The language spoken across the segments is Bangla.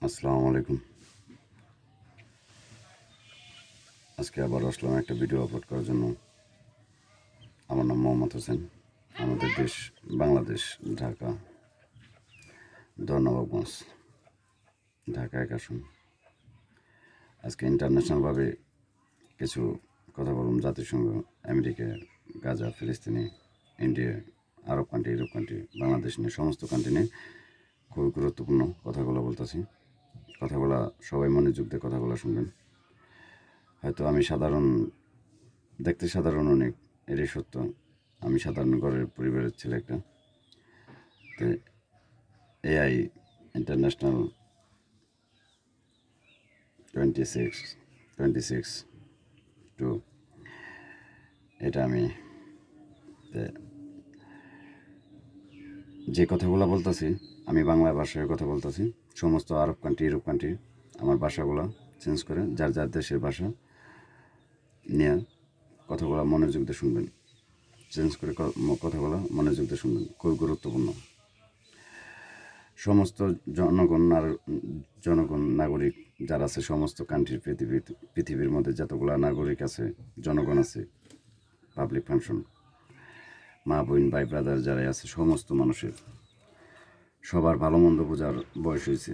আসসালামু আলাইকুম। আজকে আবার আসলাম একটা ভিডিও আপলোড করার জন্য। আমার নাম মোহাম্মদ হোসেন। আমাদের দেশ বাংলাদেশ, ঢাকা ১০ নবাবগঞ্জ, ঢাকা ১ আসন। আজকে ইন্টারন্যাশনালভাবে কিছু কথা বলুন। জাতিসংঘ, আমেরিকা, গাজা, ফিলিস্তিনি, ইন্ডিয়া, আরব কান্ট্রি, ইউরোপ কান্ট্রি, বাংলাদেশ নিয়ে সমস্ত কান্ট্রি নিয়ে খুবই গুরুত্বপূর্ণ কথাগুলো বলতেছি। কথাগুলো সবাই মনোযোগ দিয়ে কথাগুলো শুনবেন। হয়তো আমি দেখতে সাধারণ অনেক, এটাই সত্য। আমি সাধারণ ঘরের পরিবারের ছেলে একটা। তো এআই ইন্টারন্যাশনাল 26 টু এটা আমি যে কথাগুলো বলতেছি, আমি বাংলা ভাষায় কথা বলতেছি। সমস্ত আরব কান্ট্রি, ইউরোপ কান্ট্রি আমার ভাষাগুলো চেঞ্জ করে যার যার দেশের ভাষা নিয়ে কথাগুলো মনোযোগ দিয়ে শুনবেন। চেঞ্জ করে কথাগুলো মনোযোগ দিয়ে শুনবেন, খুব গুরুত্বপূর্ণ। সমস্ত জনগণ নাগরিক যারা আছে, সমস্ত কান্ট্রির পৃথিবীর মধ্যে যতগুলো নাগরিক আছে, জনগণ আছে, পাবলিক ফাংশন, মা বোন ভাই ব্রাদার যারা আছে, সমস্ত মানুষের সবার ভালো মন্দ বোঝার বয়স হয়েছে।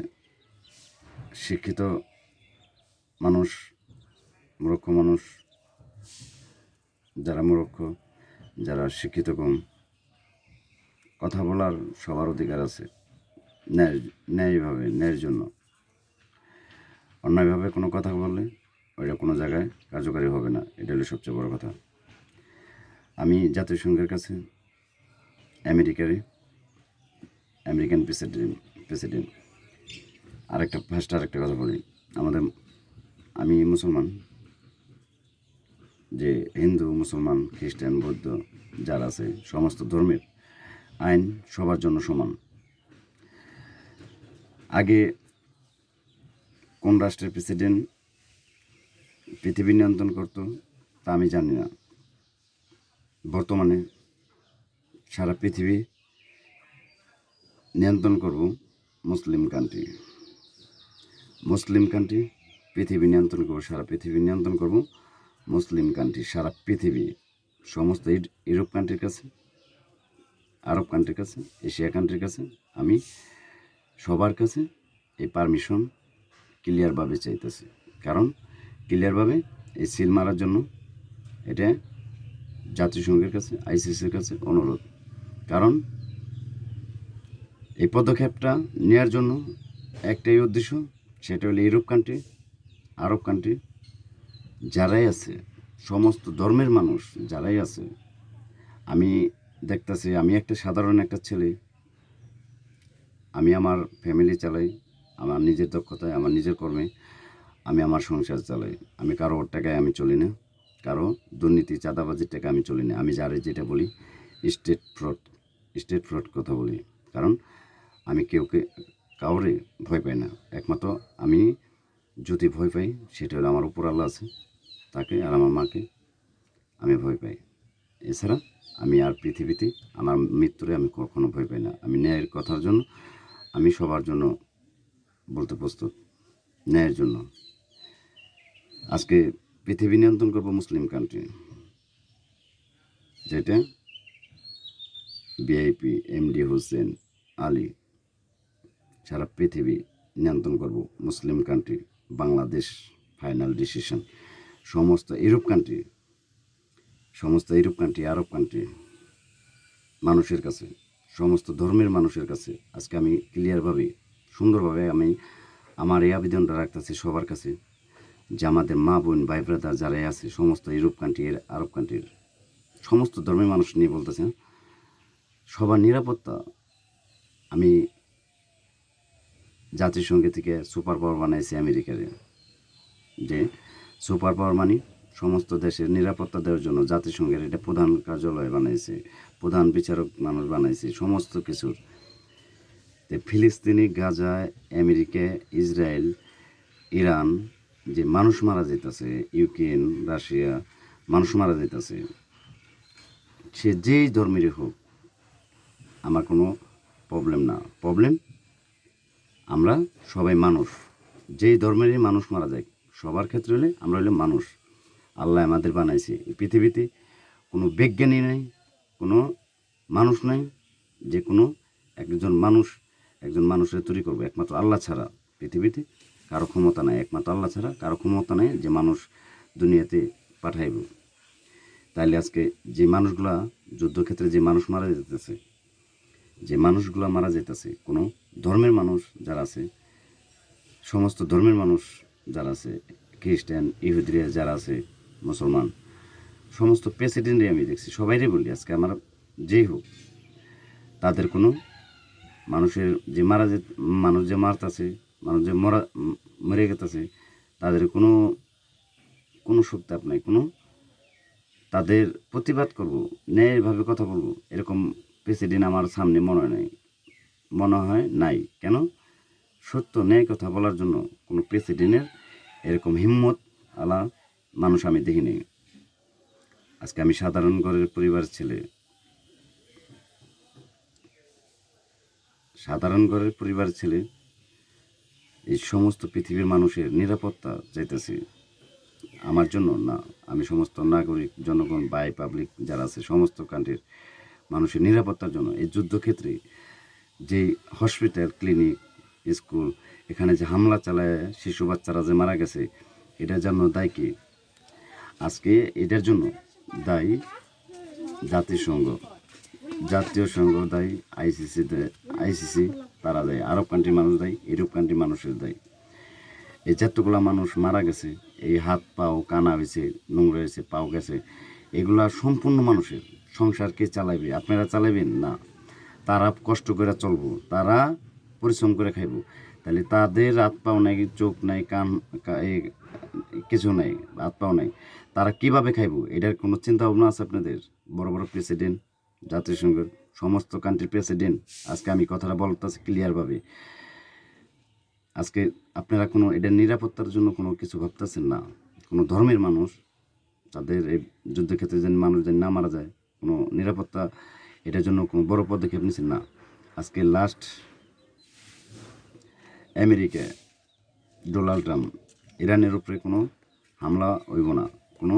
শিক্ষিত মানুষ, মূর্খ মানুষ, যারা মূর্খ, যারা শিক্ষিত কম, কথা বলার সবার অধিকার আছে। ন্যায়ভাবে, ন্যায়ের জন্য। অন্যায়ভাবে কোনো কথা বললে ওইটা কোনো জায়গায় কার্যকারী হবে না। এটা হলো সবচেয়ে বড় কথা। আমি জাতিসংঘের কাছে আমেরিকান প্রেসিডেন্ট আরেকটা কথা বলি। আমি মুসলমান, যে হিন্দু, মুসলমান, খ্রিস্টান, বৌদ্ধ যারা আছে, সমস্ত ধর্মের আইন সবার জন্য সমান। আগে কোন রাষ্ট্রের প্রেসিডেন্ট পৃথিবী নিয়ন্ত্রণ করতো তা আমি জানি না। বর্তমানে সারা পৃথিবী নিয়ন্ত্রণ করব মুসলিম কান্ট্রি। পৃথিবী নিয়ন্ত্রণ করবো, সারা পৃথিবী নিয়ন্ত্রণ করব মুসলিম কান্ট্রি। সারা পৃথিবী, সমস্ত ইউরোপ কান্ট্রির কাছে, আরব কান্ট্রির কাছে, এশিয়া কান্ট্রির কাছে, আমি সবার কাছে এই পারমিশন ক্লিয়ারভাবে চাইতেছি। কারণ ক্লিয়ারভাবে এই সিল মারার জন্য এটা জাতিসংঘের কাছে, আইসিসির কাছে অনুরোধ। কারণ এই পদক্ষেপটা নেওয়ার জন্য একটাই উদ্দেশ্য, সেটা হলো ইউরোপ কান্ট্রি, আরব কান্ট্রি যারাই আছে, সমস্ত ধর্মের মানুষ যারাই আছে। আমি দেখতেছি, আমি একটা সাধারণ একটা ছেলে, আমি আমার ফ্যামিলি চালাই, আমার নিজের দক্ষতায়, আমার নিজের কর্মে আমি আমার সংসার চালাই। আমি কারো টাকায় আমি চলি না, কারো দুর্নীতি চাঁদাবাজির টাকা আমি চলি না। আমি যারে যেটা বলি স্টেট ফ্রড কথা বলি। কারণ আমি কাউরে ভয় পাই না। একমাত্র আমি যদি ভয় পাই, সেটা হলো আমার উপর আল্লাহ আছে, তাকে আর আমার মাকে আমি ভয় পাই। এছাড়া আমি আর পৃথিবীতে আমার মৃত্যুরে আমি কখনো ভয় পাই না। আমি ন্যায়ের কথার জন্য আমি সবার জন্য বলতে প্রস্তুত, ন্যায়ের জন্য। আজকে পৃথিবী নিয়ন্ত্রণ করবো মুসলিম কান্ট্রি, যেটা ভিআইপি এমডি হোসেন আলী। সারা পৃথিবী নিয়ন্ত্রণ করব মুসলিম কান্ট্রি, বাংলাদেশ ফাইনাল ডিসিশন। সমস্ত ইউরোপ কান্ট্রি, আরব কান্ট্রি মানুষের কাছে, সমস্ত ধর্মের মানুষের কাছে আজকে আমি ক্লিয়ারভাবে, সুন্দরভাবে আমি আমার এই আবেদনটা রাখতেছি সবার কাছে, যে আমাদের মা বোন ভাই ব্রাদার যারাই আছে, সমস্ত ইউরোপ কান্ট্রি, আরব কান্ট্রির সমস্ত ধর্মের মানুষ নিয়ে বলতেছে, সবার নিরাপত্তা। আমি জাতিসংঘ থেকে সুপার পাওয়ার বানাইছি আমেরিকারে, যে সুপার পাওয়ার মানে সমস্ত দেশের নিরাপত্তা দেওয়ার জন্য জাতিসংঘের এটা প্রধান কার্যালয় বানাইছে, প্রধান বিচারক মানুষ বানাইছে, সমস্ত কিছুর। ফিলিস্তিনি, গাজা, আমেরিকা, ইসরায়েল, ইরান যে মানুষ মারা যেতেছে, ইউক্রেন, রাশিয়া মানুষ মারা যেতেছে, সে যেই ধর্মেরই হোক, আমার কোনো প্রবলেম না। প্রবলেম আমরা সবাই মানুষ, যেই ধর্মেরই মানুষ মারা যায় সবার ক্ষেত্রে হলে আমরা হলে মানুষ। আল্লাহ আমাদের বানাইছে। এই পৃথিবীতে কোনো বিজ্ঞানী নাই, কোনো মানুষ নাই, যে কোনো একজন মানুষের তৈরি করবে একমাত্র আল্লাহ ছাড়া। পৃথিবীতে কারো ক্ষমতা নাই, একমাত্র আল্লাহ ছাড়া কারো ক্ষমতা নাই যে মানুষ দুনিয়াতে পাঠাইব। তাইলে আজকে যে মানুষগুলা যুদ্ধক্ষেত্রে যে মানুষ মারা যেতেছে, কোনো ধর্মের মানুষ যারা আছে, সমস্ত ধর্মের মানুষ যারা আছে, খ্রিস্টান, ইহুদিরা যারা আছে, মুসলমান, সমস্ত প্রেসিডেন্টই আমি দেখছি, সবাইরে বলি আজকে আমার যেই হোক, তাদের কোনো মানুষ যে মারতেছে, মানুষ যে মরে গেতেছে, তাদের কোনো শক্তি নাই, তাদের প্রতিবাদ করব, ন্যায়ভাবে কথা বলবো, এরকম প্রেসিডেন্ট আমার সামনে মনে হয় নাই। কেন? সত্য ন্যায় কথা বলার জন্য কোনো প্রেসিডেন্টের এরকম হিম্মত আলা মানুষ আমি দেখিনি। আজকে আমি সাধারণ ঘরের পরিবারের ছেলে, এই সমস্ত পৃথিবীর মানুষের নিরাপত্তা চাইতেছি। আমার জন্য না, আমি সমস্ত নাগরিক, জনগণ, পাবলিক যারা আছে, সমস্ত কান্ট্রির মানুষের নিরাপত্তার জন্য এই যুদ্ধক্ষেত্রে যে হসপিটাল, ক্লিনিক, স্কুল, এখানে যে হামলা চালায় শিশু বাচ্চারা যে মারা গেছে, এটার জন্য দায়ী কি? আজকে এটার জন্য দায়ী জাতীয় সংঘ দায়ী, আইসিসি তারা দায়ী, আরব কান্ট্রির মানুষ দায়ী, ইউরোপ কান্ট্রির মানুষের দায়ী। এই যতগুলা মানুষ মারা গেছে, এই হাত পাও কানা হয়েছে, নোংরা হয়েছে, পাও গেছে, এগুলা সম্পূর্ণ মানুষের। সংসার কে চালাইবে? আপনারা চালাইবেন না, তারা কষ্ট করে চলবো, তারা পরিশ্রম করে খাইব। তাহলে তাদের হাত পাও নাই, চোখ নাই, কিছু নাই, হাত পাও নাই, তারা কিভাবে খাইব? এটার কোনো চিন্তা ভাবনা আছে আপনাদের? বড় বড় প্রেসিডেন্ট, জাতিসংঘের সমস্ত কান্ট্রির প্রেসিডেন্ট, আজকে আমি কথাটা বলতেছি ক্লিয়ারভাবে, আজকে আপনারা কোনো এটার নিরাপত্তার জন্য কোনো কিছু ভাবতেছেন না। কোনো ধর্মের মানুষ তাদের এই যুদ্ধক্ষেত্রে যেন মানুষ যেন না মারা যায়, কোনো নিরাপত্তা এটার জন্য কোনো বড় পদক্ষেপ নিচ্ছেন না। আজকে লাস্ট আমেরিকা, ডোনাল্ড ট্রাম্প, ইরানের উপরে কোনো হামলা হইব না, কোনো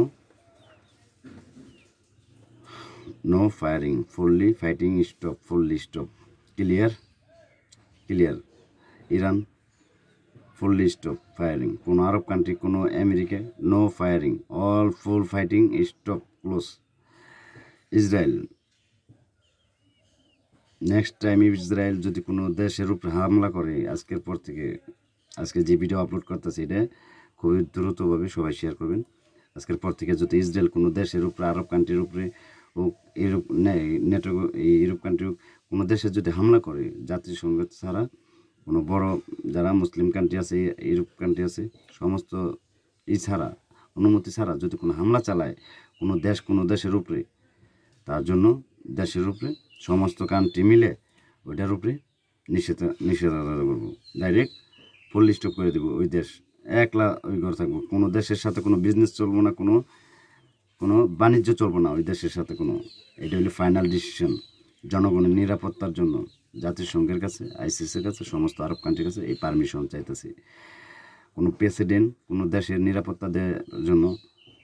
no firing, fully fighting stop, clear. Iran fully stop firing, কোনো আরব কান্ট্রি, কোনো America, no firing, all full fighting stop, close. Israel, next time Israel যদি কোনো দেশের উপরে হামলা করে, আজকের পর থেকে, আজকে যে ভিডিও আপলোড করতেছে এটা খুবই দ্রুতভাবে সবাই শেয়ার করবেন। আজকের পর থেকে যদি ইসরায়েল কোনো দেশের উপরে, আরব কান্ট্রির উপরে হোক, ইউরোপ কান্ট্রি হোক, কোনো দেশে যদি হামলা করে, জাতিসংঘ ছাড়া কোনো বড় যারা মুসলিম কান্ট্রি আছে, ইউরোপ কান্ট্রি আছে, সমস্ত ছাড়া, অনুমতি ছাড়া যদি কোনো হামলা চালায় কোনো দেশের উপরে, তার জন্য দেশের উপরে সমস্ত কান্ট্রি মিলে ওইটার উপরে নিষেধাজ্ঞা করবো, ডাইরেক্ট ফুল স্টপ করে দেবো। ওই দেশ একলা ওই ঘর থাকবো, কোনো দেশের সাথে কোনো বিজনেস চলবো না, কোনো বাণিজ্য চলবো না ওই দেশের সাথে কোনো। এটা হলো ফাইনাল ডিসিশন জনগণের নিরাপত্তার জন্য। জাতিসংঘের কাছে, আইসিসির কাছে, সমস্ত আরব কান্ট্রির কাছে এই পারমিশন চাইতেছি। কোনো প্রেসিডেন্ট কোনো দেশের নিরাপত্তা দেওয়ার জন্য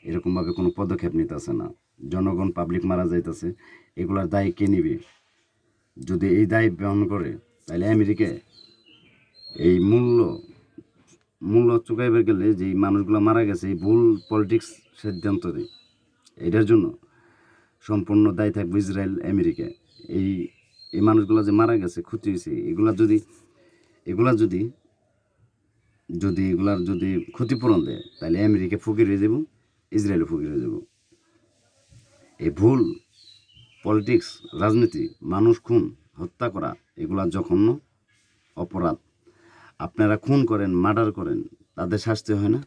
এরকমভাবে কোনো পদক্ষেপ নিতেছে না। জনগণ, পাবলিক মারা যাইতেছে, এগুলার দায় কে নিবে? যদি এই দায় বহন করে, তাহলে আমেরিকা এই মূল্য চুকাইবার গেলে যে মানুষগুলো মারা গেছে, এই ভুল পলিটিক্স সিদ্ধান্ত দেয়, এটার জন্য সম্পূর্ণ দায়ী থাকবে ইসরায়েল, আমেরিকা। এই মানুষগুলো যে মারা গেছে, ক্ষতি হয়েছে, এগুলার যদি ক্ষতিপূরণ দেয়, তাহলে আমেরিকা ফকির হয়ে যাব, ইসরায়েলও ফকির হয়ে যাব। এই ভুল পলিটিক্স, রাজনীতি, মানুষ খুন, হত্যা করা, এগুলা জঘন্য অপরাধ। আপনারা খুন করেন, মার্ডার করেন, তাদের শাস্তি হয় না?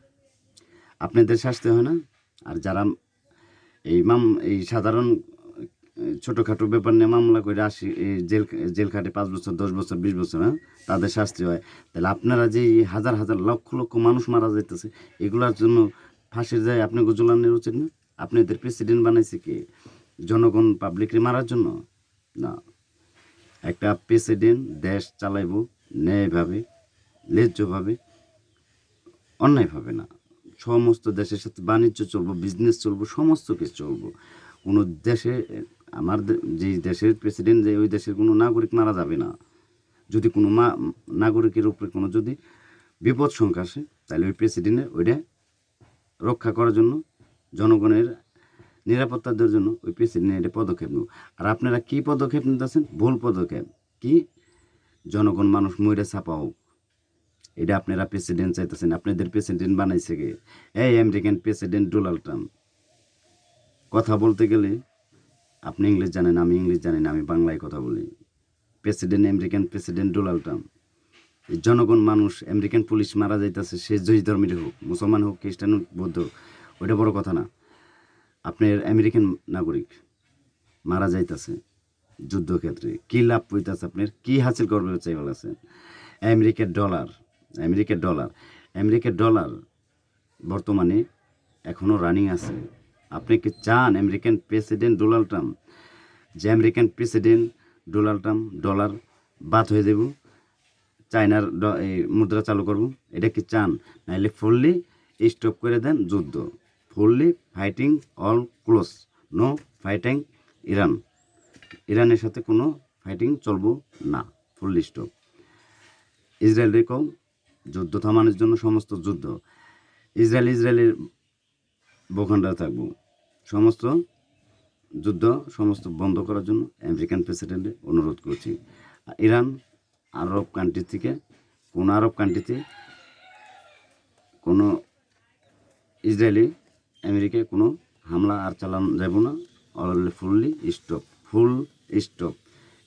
আপনাদের শাস্তি হয় না? আর যারা এই সাধারণ ছোটোখাটো ব্যাপার নিয়ে মামলা করে জেল খাটে 5 বছর, 10 বছর, 20 বছর, হ্যাঁ, তাদের শাস্তি হয়। তাহলে আপনারা যে হাজার হাজার লক্ষ লক্ষ মানুষ মারা যাইতেছে, এগুলার জন্য ফাঁসির যায় আপনাকে ঝুলানোর উচিত না? আপনাদের প্রেসিডেন্ট বানাইছে কি জনগণ, পাবলিকরে মারার জন্য? না। একটা প্রেসিডেন্ট দেশ চালাইব ন্যায়ভাবে, ন্যায্যভাবে, অন্যায়ভাবে না। সমস্ত দেশের সাথে বাণিজ্য চলবো, বিজনেস চলবো, সমস্ত কিছু চলবো। কোনো দেশে যেই দেশের প্রেসিডেন্ট, যে ওই দেশের কোনো নাগরিক মারা যাবে না। যদি কোনো নাগরিকের উপরে কোনো যদি বিপদ সংখ্যা আসে, তাহলে ওই প্রেসিডেন্টের ওইটা রক্ষা করার জন্য, জনগণের নিরাপত্তা দেওয়ার জন্য ওই প্রেসিডেন্ট এটা পদক্ষেপ নেব। আর আপনারা কী পদক্ষেপ নিতেছেন? ভুল পদক্ষেপ। কি? জনগণ মানুষ মইরা ছাপা হোক, এটা আপনারা প্রেসিডেন্ট চাইতেছেন। আপনাদের প্রেসিডেন্ট বানাইছে কে? এই আমেরিকান প্রেসিডেন্ট ডোনাল্ড ট্রাম্প। কথা বলতে গেলে আপনি ইংলিশ জানেন, আমি ইংলিশ জানি না, আমি বাংলায় কথা বলি। President, American president Donald Trump. জনগণ মানুষ, আমেরিকান পুলিশ মারা যাইতেছে, সে যেই ধর্মের হোক, মুসলমান হোক, খ্রিস্টান হোক, বৌদ্ধ হোক, ওইটা বড় কথা না। আপনার আমেরিকান নাগরিক মারা যাইতেছে যুদ্ধক্ষেত্রে, কী লাভ হইতেছে? আপনার কী হাসিল করবে চাই বলেছেন? আমেরিকার ডলার, আমেরিকার ডলার, আমেরিকার ডলার বর্তমানে এখনও রানিং আছে। আপনি কি চান আমেরিকান প্রেসিডেন্ট ডোনাল্ড ট্রাম্প, যে American president Donald Trump dollar বাদ হয়ে দেব, চায়নার মুদ্রা চালু করব? এটা কি চান? নাহলে ফুললি স্টপ করে দেন যুদ্ধ। Fully fighting all close, no fighting Iran. ইরানের সাথে কোনো ফাইটিং চলবো না, ফুললি স্টপ। ইসরায়েলের কম যুদ্ধ থামানোর জন্য, সমস্ত যুদ্ধ ইসরায়েলের ভূখণ্ডে থাকবো, সমস্ত যুদ্ধ সমস্ত বন্ধ করার জন্য আমেরিকান প্রেসিডেন্টে অনুরোধ করছি। ইরান আরব কান্ট্রি থেকে, কোনো আরব কান্ট্রিতে কোনো ইসরায়েলি আমেরিকায় কোনো হামলা আর চালানো যাব না। Already fully stop, full stop.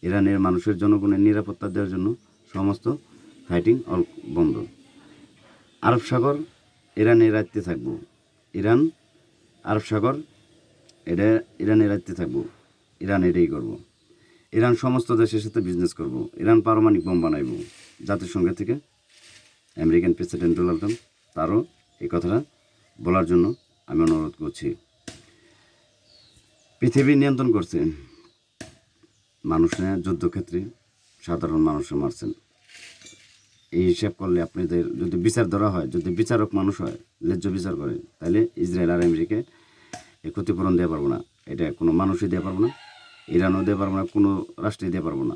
ইরানের মানুষের জনগণের নিরাপত্তা দেওয়ার জন্য সমস্ত ফাইটিং অল বন্ধ। আরব সাগর ইরানের রাজ্যে থাকবো, ইরান আরব সাগর এটা ইরানের রাজ্যে থাকবো, ইরান এটাই করবো। ইরান সমস্ত দেশের সাথে বিজনেস করব। ইরান পারমাণবিক বোম বানাইব। জাতিসংঘ থেকে আমেরিকান প্রেসিডেন্ট ডোনাল্ড ট্রাম্প, তারও এই কথাটা বলার জন্য আমি অনুরোধ করছি। পৃথিবী নিয়ন্ত্রণ করছে মানুষরা, যুদ্ধক্ষেত্রে সাধারণ মানুষও মারছেন। এই হিসাব করলে আপনাদের যদি বিচার ধরা হয়, যদি বিচারক মানুষ হয়, ন্যায্য বিচার করে, তাহলে ইসরায়েল আর আমেরিকায় এই ক্ষতিপূরণ দেওয়া পারবো না। এটা কোনো মানুষই দেওয়া পারবো না, ইরানও দেওয়া পারবো না, কোনো রাষ্ট্রই দেওয়া পারবো না।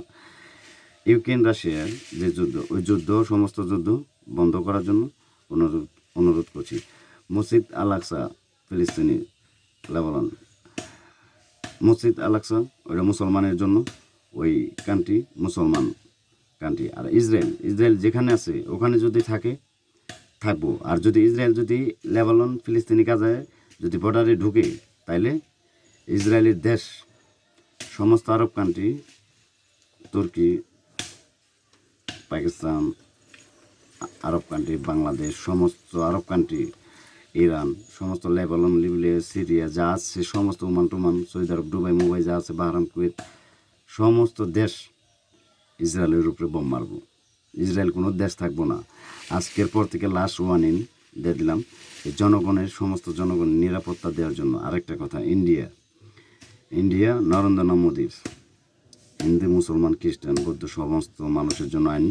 ইউক্রেন রাশিয়ার যে যুদ্ধ, ওই যুদ্ধ, সমস্ত যুদ্ধ বন্ধ করার জন্য অনুরোধ করছি। মসজিদ আল আকসা, ফিলিস্তিনি, লেবানন, মসজিদ আল আকসা ওইটা মুসলমানের জন্য, ওই কান্ট্রি মুসলমান কান্ট্রি। আর ইসরায়েল যেখানে আছে ওখানে যদি থাকবো। আর যদি ইসরায়েল যদি লেবানন, ফিলিস্তিনি গাজায় যদি বর্ডারে ঢুকে, তাইলে ইসরায়েলের দেশ, সমস্ত আরব কান্ট্রি, তুর্কি, পাকিস্তান, আরব কান্ট্রি, বাংলাদেশ, সমস্ত আরব কান্ট্রি, ইরান, সমস্ত লেবানন, লিবিয়া, সিরিয়া যা আছে, সমস্ত ওমান টোমান, সৌদি আরব, দুবাই, মুম্বাই যা আছে, বাহরাইন, কুয়েত, সমস্ত দেশ ইসরায়েলের উপরে বোম মারব। ইসরায়েল কোনো দেশ থাকবো না। আজকের পর থেকে লাস্ট ওয়ার্নিং দিয়ে দিলাম, এই জনগণের, সমস্ত জনগণের নিরাপত্তা দেওয়ার জন্য। আরেকটা কথা, ইন্ডিয়া নরেন্দ্র মোদীর হিন্দু, মুসলমান, খ্রিস্টান, বৌদ্ধ সমস্ত মানুষের জন্য আইন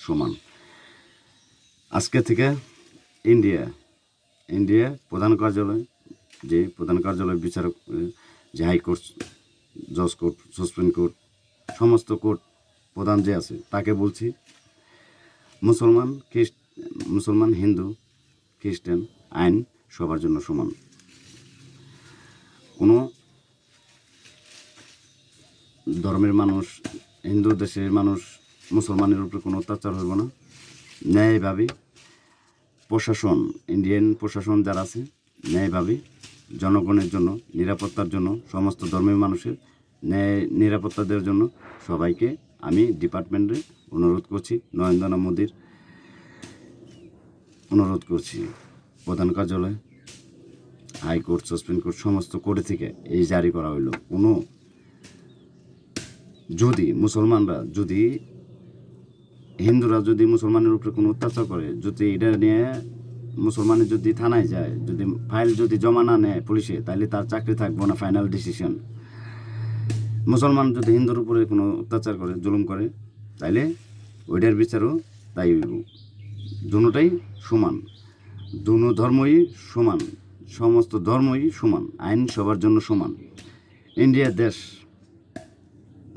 সমান। আজকে থেকে ইন্ডিয়া প্রধান কার্যালয়, যে প্রধান কার্যালয় বিচারক, যে হাইকোর্ট, জজ কোর্ট, সুপ্রিম কোর্ট, সমস্ত কোর্ট প্রধান যে আছে, তাকে বলছি মুসলমান, হিন্দু, খ্রিস্টান আইন সবার জন্য সমান। কোনো ধর্মের মানুষ, হিন্দু দেশের মানুষ মুসলমানের উপরে কোনো অত্যাচার হইব না। ন্যায়ভাবে প্রশাসন, ইন্ডিয়ান প্রশাসন যারা আছে, ন্যায়ভাবে জনগণের জন্য, নিরাপত্তার জন্য, সমস্ত ধর্মের মানুষের নিরাপত্তা দেওয়ার জন্য সবাইকে আমি ডিপার্টমেন্টে অনুরোধ করছি, নরেন্দ্র মোদীর অনুরোধ করছি। প্রধান কার্যালয়, হাইকোর্ট, সুপ্রিম কোর্ট, সমস্ত কোর্ট থেকে এই জারি করা হইল। কোনো যদি হিন্দুরা যদি মুসলমানের উপরে কোনো অত্যাচার করে, যদি এটা নিয়ে মুসলমানের যদি থানায় যায়, যদি ফাইল যদি জমা না নেয় পুলিশে, তাহলে তার চাকরি থাকবো না, ফাইনাল ডিসিশন। মুসলমান যদি হিন্দুর উপরে কোনো অত্যাচার করে, জুলুম করে, তাইলে ওইটার বিচারও তাই হইব। দুটোটাই সমান, দুনো ধর্মই সমান, সমস্ত ধর্মই সমান, আইন সবার জন্য সমান। ইন্ডিয়া দেশ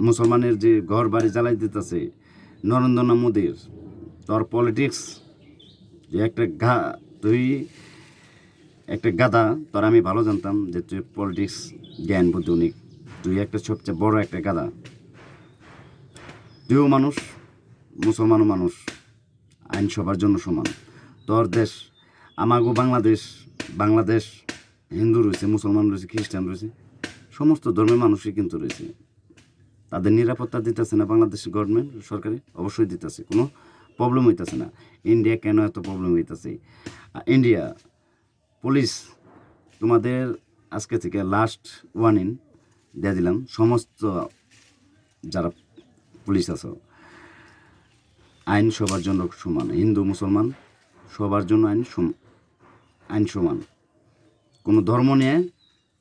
মুসলমানের যে ঘর বাড়ি জ্বালাই দিতেছে নরেন্দ্র মোদীর, তোর পলিটিক্স যে তুই একটা গাধা, তোর আমি ভালো জানতাম যে তুই পলিটিক্স জ্ঞান বুদ্ধি অনেক, তুই একটা সবচেয়ে বড় একটা গাধা। তুইও মানুষ, মুসলমানও মানুষ, আইন সবার জন্য সমান। তোর দেশ আমাগো বাংলাদেশ হিন্দু রয়েছে, মুসলমান রয়েছে, খ্রিস্টান রয়েছে, সমস্ত ধর্মের মানুষই কিন্তু রয়েছে। তাদের নিরাপত্তা দিতেছে না বাংলাদেশ গভর্নমেন্ট, সরকারি অবশ্যই দিতেছে, কোনো প্রবলেম হইতেছে না। ইন্ডিয়া কেন এত প্রবলেম হইতেছে? ইন্ডিয়া পুলিশ তোমাদের আজকে থেকে লাস্ট ওয়ার্নিং দিয়ে দিলাম, সমস্ত যারা পুলিশ আছো, আইন সবার জন্য সমান, হিন্দু মুসলমান সবার জন্য আইন সমান। কোনো ধর্ম নিয়ে,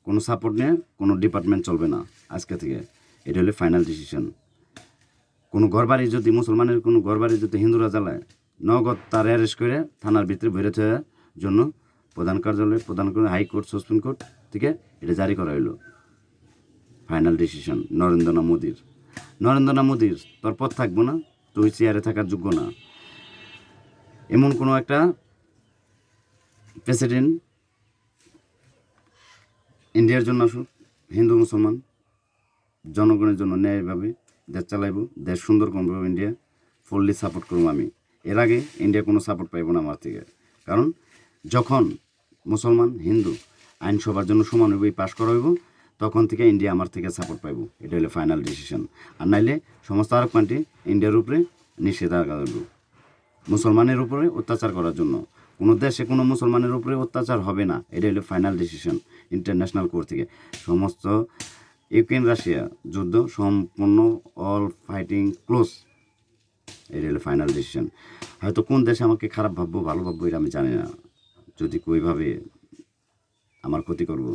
কোনো সাপোর্ট নিয়ে কোনো ডিপার্টমেন্ট চলবে না আজকে থেকে। এটা হলো ফাইনাল ডিসিশন। কোনো ঘরবাড়ি যদি মুসলমানের কোনো ঘরবাড়ি যদি হিন্দুরা জ্বালায়, নগদ তার অ্যারেস্ট করে থানার ভিতরে বেরোতে হওয়ার জন্য প্রধান কার্যালয়, প্রধান করে হাইকোর্ট, সুপ্রিম কোর্ট থেকে এটা জারি করা হলো। ফাইনাল ডিসিশন নরেন্দ্রনাথ মোদীর তোর পথ থাকবো না, তুই চেয়ারে থাকার যোগ্য না। এমন কোনো একটা প্রেসিডেন্ট ইন্ডিয়ার জন্য আসুক, হিন্দু মুসলমান জনগণের জন্য ন্যায়ভাবে দেশ চালাইব, দেশ সুন্দর করবো। ইন্ডিয়া ফুললি সাপোর্ট করবো আমি। এর আগে ইন্ডিয়া কোনো সাপোর্ট পাইব না আমার থেকে, কারণ যখন মুসলমান হিন্দু আইন সবার জন্য সমান হইব, পাশ করা হইব, তখন থেকে ইন্ডিয়া আমার থেকে সাপোর্ট পাইব। এটা হলো ফাইনাল ডিসিশন। আর নাইলে সমস্ত আরব কান্ট্রি ইন্ডিয়ার উপরে নিষেধাজ্ঞা দেব মুসলমানের উপরে অত্যাচার করার জন্য। কোনো দেশে কোনো মুসলমানের উপরে অত্যাচার হবে না, এটা হলো ফাইনাল ডিসিশন ইন্টারন্যাশনাল কোর্ট থেকে। সমস্ত ইউক্রেন রাশিয়া যুদ্ধ সম্পূর্ণ, অল ফাইটিং ক্লোজ, এটা হলো ফাইনাল ডিসিশন। হয়তো কোন দেশে আমাকে খারাপ ভাববো ভালো ভাববো এটা আমি জানি না, যদি কোইভাবে আমার ক্ষতি করব,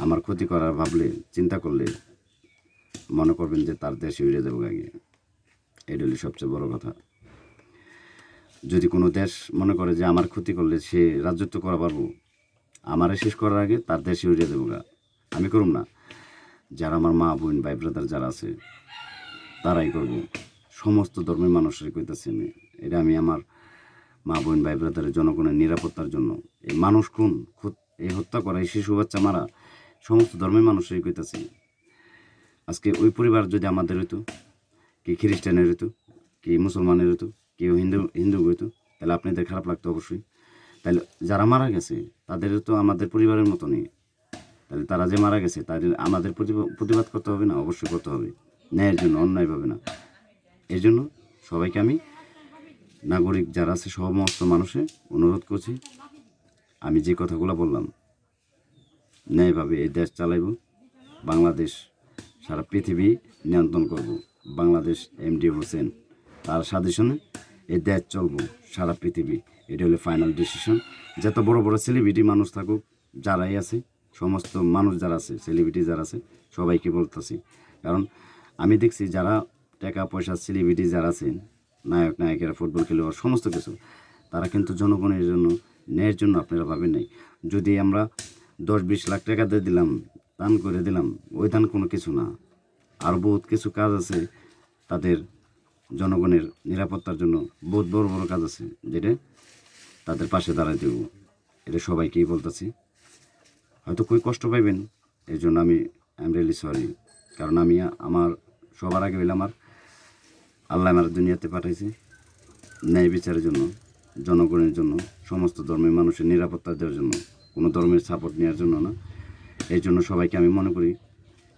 আমার ক্ষতি করার ভাবলে, চিন্তা করলে মনে করবেন যে তার দেশে উড়ে দেবো আগে। এটা হলো সবচেয়ে বড় কথা। যদি কোনো দেশ মনে করে যে আমার ক্ষতি করলে সে রাজত্ব করা পারবো, আমারে শেষ করার আগে তার দেশে উড়ে দেবো গা, আমি করুম না। যারা আমার মা বোন ভাই ব্রাদার যারা আছে তারাই করব। সমস্ত ধর্মের মানুষের কইতেছি আমি, এটা আমি আমার মা বোন ভাই ব্রাদারের জনগণের নিরাপত্তার জন্য। এই মানুষ খুন, এই হত্যা করা, এই শিশু বাচ্চা মারা, সমস্ত ধর্মের মানুষের কইতেছি। আজকে ওই পরিবার যদি আমাদের হইতো, কি খ্রিস্টানের হইতো, কি মুসলমানের হইতো, কেউ হিন্দু হইতো, তাহলে আপনাদের খারাপ লাগতো অবশ্যই। তাহলে যারা মারা গেছে তাদেরও তো আমাদের পরিবারের মতনই, তাহলে তারা যে মারা গেছে তাদের আমাদের প্রতিবাদ করতে হবে না? অবশ্যই করতে হবে, ন্যায়ের জন্য, অন্যায়ভাবে না। এই জন্য সবাইকে আমি, নাগরিক যারা আছে সমস্ত মানুষের অনুরোধ করছি, আমি যে কথাগুলো বললাম ন্যায়ভাবে এই দেশ চালাইব, বাংলাদেশ সারা পৃথিবী নিয়ন্ত্রণ করব। বাংলাদেশ এমডি হোসেন তার সাজেশনে এই দেশ চলবো সারা পৃথিবী। এটা হলো ফাইনাল ডিসিশন। যত বড় বড় সেলিব্রিটি মানুষ থাকুক, যারাই আছে, সমস্ত মানুষ যারা আছে, সেলিব্রিটি যারা আছে, সবাইকে বলতেছি। কারণ আমি দেখছি যারা টাকা পয়সা সেলিব্রিটি যারা আছে, নায়ক নায়িকারা, ফুটবল খেলোয়াড়, সমস্ত কিছু, তারা কিন্তু জনগণের জন্য, ন্যায়ের জন্য আপনারা ভাবেন নাই। যদি আমরা 10-20 লাখ টাকা দিয়ে দিলাম, দান করে দিলাম, ওই দান কোনো কিছু না। আর বহুত কিছু কাজ আছে তাদের জনগণের নিরাপত্তার জন্য, বহুত বড় বড় কাজ আছে যেটা তাদের পাশে দাঁড়াই দেব। এটা সবাইকেই বলতেছি। হয়তো কই কষ্ট পাইবেন, এই জন্য আমি রিয়েলি সরি। কারণ আমি আমার সবার আগে হইলে আমার আল্লাহ আমার দুনিয়াতে পাঠাইছে ন্যায় বিচারের জন্য, জনগণের জন্য, সমস্ত ধর্মের মানুষের নিরাপত্তা দেওয়ার জন্য, কোনো ধর্মের সাপোর্ট নেওয়ার জন্য না। এই জন্য সবাইকে আমি মনে করি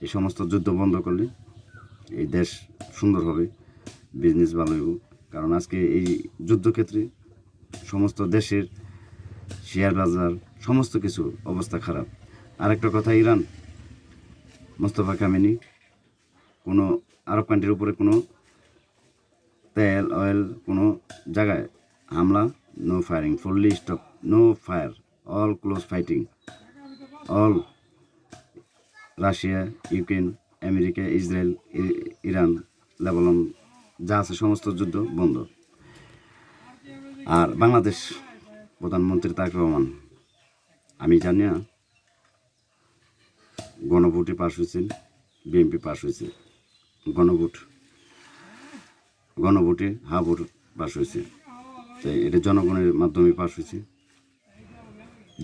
এই সমস্ত যুদ্ধ বন্ধ করলে এই দেশ সুন্দর হবে, বিজনেস ভালো হইব। কারণ আজকে এই যুদ্ধক্ষেত্রে সমস্ত দেশের শেয়ার বাজার, সমস্ত কিছু অবস্থা খারাপ। আরেকটা কথা, ইরান, মোস্তফা খামেনি কোনো আরব কান্ট্রির উপরে কোনো তেল অয়েল কোনো জায়গায় হামলা, no firing, fully stop, no fire, all close fighting, all Russia, Ukraine, America, Israel, Iran, Lebanon যা আছে সমস্ত যুদ্ধ বন্ধ। আর বাংলাদেশ প্রধানমন্ত্রী তারেক রহমান, আমি জানি না গণভোটে পাশ হয়েছে, বিএনপি পাশ হয়েছে, গণভোটে হা ভোট পাশ হয়েছে, তাই এটা জনগণের মাধ্যমে পাশ হয়েছে।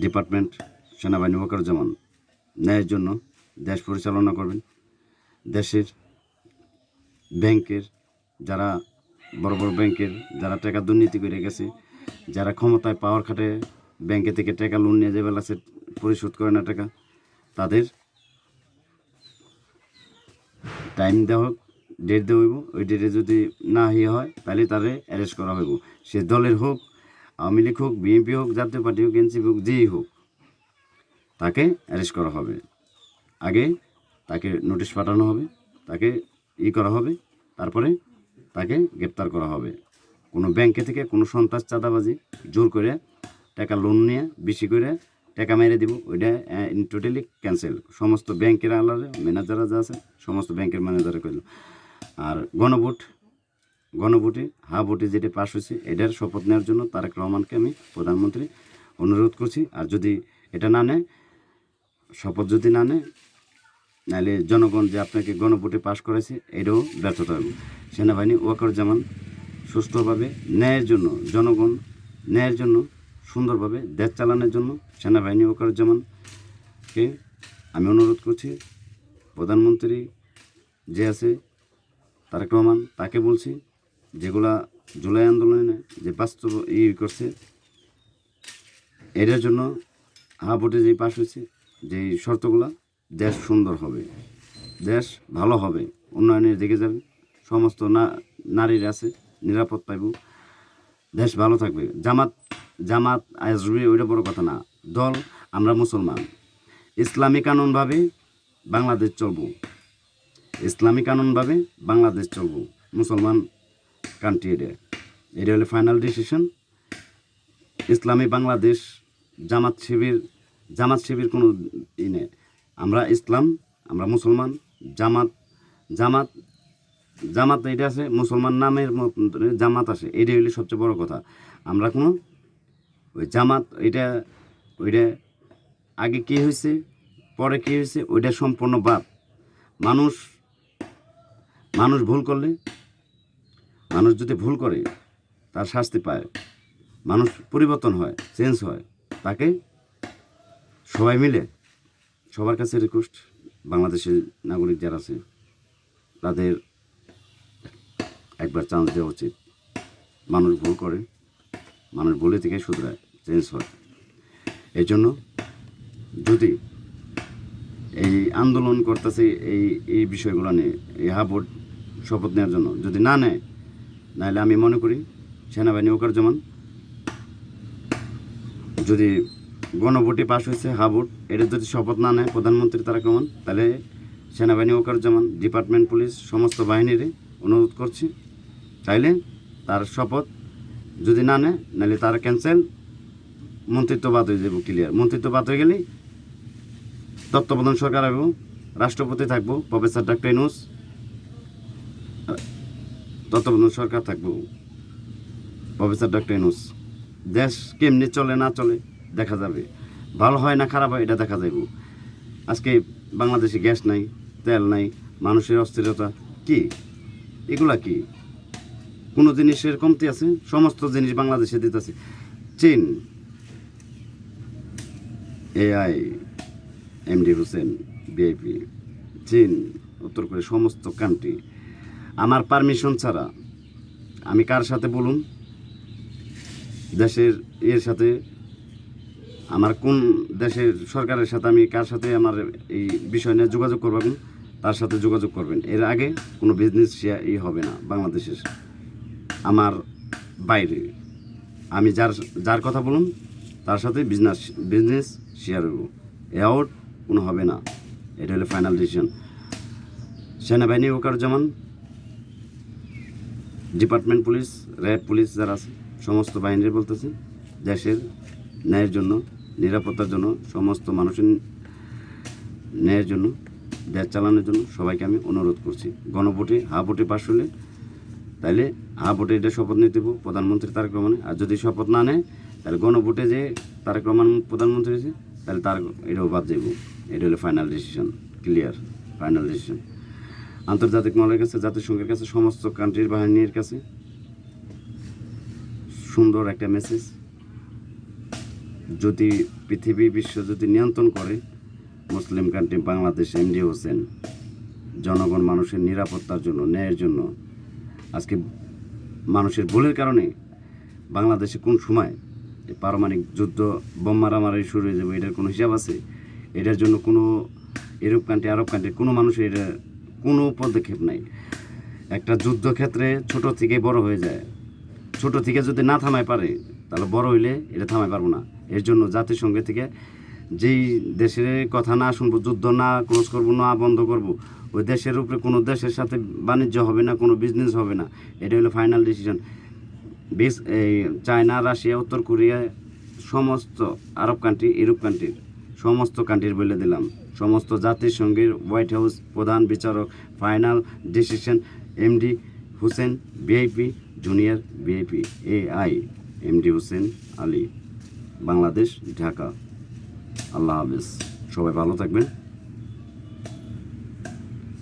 ডিপার্টমেন্ট সেনাবাহিনী ওয়াকারুজ্জামান ন্যায়ের জন্য দেশ পরিচালনা করবেন। দেশের ব্যাংকের যারা বড় বড় ব্যাংকের যারা টাকা দুর্নীতি করে গেছে, যারা ক্ষমতায় পাওয়ার খাটে ব্যাংকে থেকে টাকা লোন নিয়ে যাবে আছে, পরিশোধ করে না টাকা, তাদের টাইম দেওয়া হোক, ডেট দেওয়া হইব। ওই ডেটে যদি না হয় তাহলে তারে অ্যারেস্ট করা হইব। সে দলের হোক, আওয়ামী লীগ হোক, বিএনপি হোক, জাতীয় পার্টি হোক, এনসিপি হোক, যেই হোক, তাকে অ্যারেস্ট করা হবে। আগে তাকে নোটিশ পাঠানো হবে, তাকে করা হবে, তারপরে তাকে গ্রেপ্তার করা হবে। কোনো ব্যাংকে থেকে কোনো সন্ত্রাস চাঁদাবাজি জোর করে টাকা লোন নিয়ে বেশি করে টাকা মেরে দিব, ওইটা টোটালি ক্যান্সেল। সমস্ত ব্যাংকের আলাদা ম্যানেজাররা যা আছে সমস্ত ব্যাংকের ম্যানেজারে করল। আর গণভোটে হা ভোটে যেটা পাশ হয়েছে এটার শপথ নেওয়ার জন্য তারেক রহমানকে আমি প্রধানমন্ত্রী অনুরোধ করছি। আর যদি এটা না নেয়, শপথ যদি না নেয়, নাহলে জনগণ যে আপনাকে গণভোটে পাশ করেছে এটাও ব্যর্থতা হবে। সেনাবাহিনী ওয়াকারুজ্জামান সুস্থভাবে ন্যায়ের জন্য, জনগণ ন্যায়ের জন্য সুন্দরভাবে দেশ চালানোর জন্য সেনাবাহিনী ওয়াকারুজ্জামানকে আমি অনুরোধ করছি। প্রধানমন্ত্রী যে আছে তারেক রহমান, তাকে বলছি যেগুলা জুলাই আন্দোলনে যে বাস্তব করছে এটার জন্য হা ভোটে যে পাশ হয়েছে, যেই শর্তগুলা, দেশ সুন্দর হবে, দেশ ভালো হবে, উন্নয়নের দিকে যাবে, সমস্ত নারীরা আছে নিরাপদ পাইব, দেশ ভালো থাকবে। জামাত আসবে ওইটা বড় কথা না, দল আমরা মুসলমান, ইসলামী কানুনভাবে বাংলাদেশ চলব, ইসলামী কানুনভাবে বাংলাদেশ চলব, মুসলমান কান্ট্রি। এটা হলো ফাইনাল ডিসিশন। ইসলামী বাংলাদেশ জামাত শিবির কোনো নেই। আমরা ইসলাম, আমরা মুসলমান। জামাত এটা আছে, মুসলমান নামের জামাত আছে, এটাই হইলে সবচেয়ে বড় কথা। আমরা কোনো ওই জামাত ওইটা আগে কী হয়েছে পরে কী হয়েছে ওইটা সম্পূর্ণ বাদ। মানুষ ভুল করলে, মানুষ যদি ভুল করে তার শাস্তি পায়, মানুষ পরিবর্তন হয়, চেঞ্জ হয়, তাকে সবাই মিলে, সবার কাছে রিকোয়েস্ট, বাংলাদেশের নাগরিক যারা আছে তাদের একবার চান্স দেওয়া উচিত। মানুষ ভুল করে, মানুষ ভুলে থেকে শুধরায়, চেঞ্জ হয়। এই জন্য যদি এই আন্দোলন করতেছে এই বিষয়গুলো নিয়ে, এই হা ভোট শপথ নেওয়ার জন্য যদি না নেয়, নাহলে আমি মনে করি সেনাবাহিনী ওয়াকারুজ্জামান যদি গণভোটে পাশ হয়েছে হা ভোট, এটা যদি শপথ না নেয় প্রধানমন্ত্রী তারেক রহমান, তাহলে সেনাবাহিনী ওয়াকারুজ্জামান, ডিপার্টমেন্ট পুলিশ, সমস্ত বাহিনীরে অনুরোধ করছি, চাইলে তার শপথ যদি না নেয়, নাহলে তার ক্যান্সেল, মন্ত্রিত্ব বাদ হয়ে যাব, ক্লিয়ার। মন্ত্রিত্ব বাদ হয়ে গেলেই তত্ত্বাবধান সরকার হবে, রাষ্ট্রপতি থাকবো প্রফেসর ডক্টর ইউনূস, তত্ত্বাবধান সরকার থাকবো প্রফেসর ডক্টর ইউনূস। দেশ কেমনি চলে না চলে দেখা যাবে, ভালো হয় না খারাপ হয় এটা দেখা যাবে। আজকে বাংলাদেশে গ্যাস নাই, তেল নাই, মানুষের অস্থিরতা, কি এগুলা কি? কোনো জিনিসের কমতি আছে? সমস্ত জিনিস বাংলাদেশে দিতেছে। চীন, AI, MD হোসেন, VIP, চীন, উত্তর কোরিয়া, সমস্ত কান্ট্রি আমার পারমিশন ছাড়া আমি কার সাথে বলুন, দেশের সাথে, আমার কোন দেশের সরকারের সাথে আমি কার সাথে আমার এই বিষয় নিয়ে যোগাযোগ করবেন, তার সাথে যোগাযোগ করবেন। এর আগে কোনো বিজনেস হবে না বাংলাদেশের আমার বাইরে। আমি যার কথা বলুন তার সাথে বিজনেস শেয়ার হইব, আউট কোনো হবে না। এটা হলো ফাইনাল ডিসিশন। সেনাবাহিনী Wakeruzzaman, department police, RAB police যারা আছে সমস্ত বাহিনীর বলতেছে, দেশের ন্যায়ের জন্য, নিরাপত্তার জন্য, সমস্ত মানুষের ন্যায়ের জন্য, দেশ চালানোর জন্য সবাইকে আমি অনুরোধ করছি। গণভোটে হা ভোটে পাশ হলে তাহলে ভোটে এটা শপথ নিতে দেবো প্রধানমন্ত্রী তারেক রহমানে। আর যদি শপথ না নেয় তাহলে গণভোটে যে তারেক রহমান প্রধানমন্ত্রী হয়েছে তাহলে তার এটাও বাদ যাইব। এটা হলো final decision, clear final decision. আন্তর্জাতিক মহলের কাছে, জাতিসংঘের কাছে, সমস্ত কান্ট্রির বাহিনীর কাছে সুন্দর একটা মেসেজ। যদি পৃথিবী বিশ্ব যদি নিয়ন্ত্রণ করে মুসলিম কান্ট্রি বাংলাদেশ, এমডি হোসেন জনগণ মানুষের নিরাপত্তার জন্য, ন্যায়ের জন্য। আজকে মানুষের ভুলের কারণে বাংলাদেশে কোন সময় পারমাণবিক যুদ্ধ, বোম মারামারি শুরু হয়ে যাবে, এটার কোনো হিসাব আছে? এটার জন্য কোনো ইউরোপ কান্ট্রি, আরব কান্ট্রি, কোনো মানুষের এটা কোনো পদক্ষেপ নাই। একটা যুদ্ধক্ষেত্রে ছোট থেকে বড় হয়ে যায়। ছোট থেকে যদি না থামায় পারে তাহলে বড় হইলে এটা থামায় পারবো না। এর জন্য জাতিসংঘ থেকে যেই দেশের কথা না শুনবো, যুদ্ধ না ক্লোজ করবো, না বন্ধ করব, ওই দেশের উপরে কোনো দেশের সাথে বাণিজ্য হবে না, কোনো বিজনেস হবে না। এটা হলো ফাইনাল ডিসিশন। এই চায়না, রাশিয়া, উত্তর কোরিয়া, সমস্ত আরব কান্ট্রি, ইউরোপ কান্ট্রির সমস্ত কান্ট্রির বলে দিলাম, সমস্ত জাতিসংঘের হোয়াইট হাউস প্রধান বিচারক, final decision MD Hossain VIP, junior VIP AI MD Hossain Ali, Bangladesh, Dhaka. Allah হাফেজ, সবাই ভালো থাকবেন।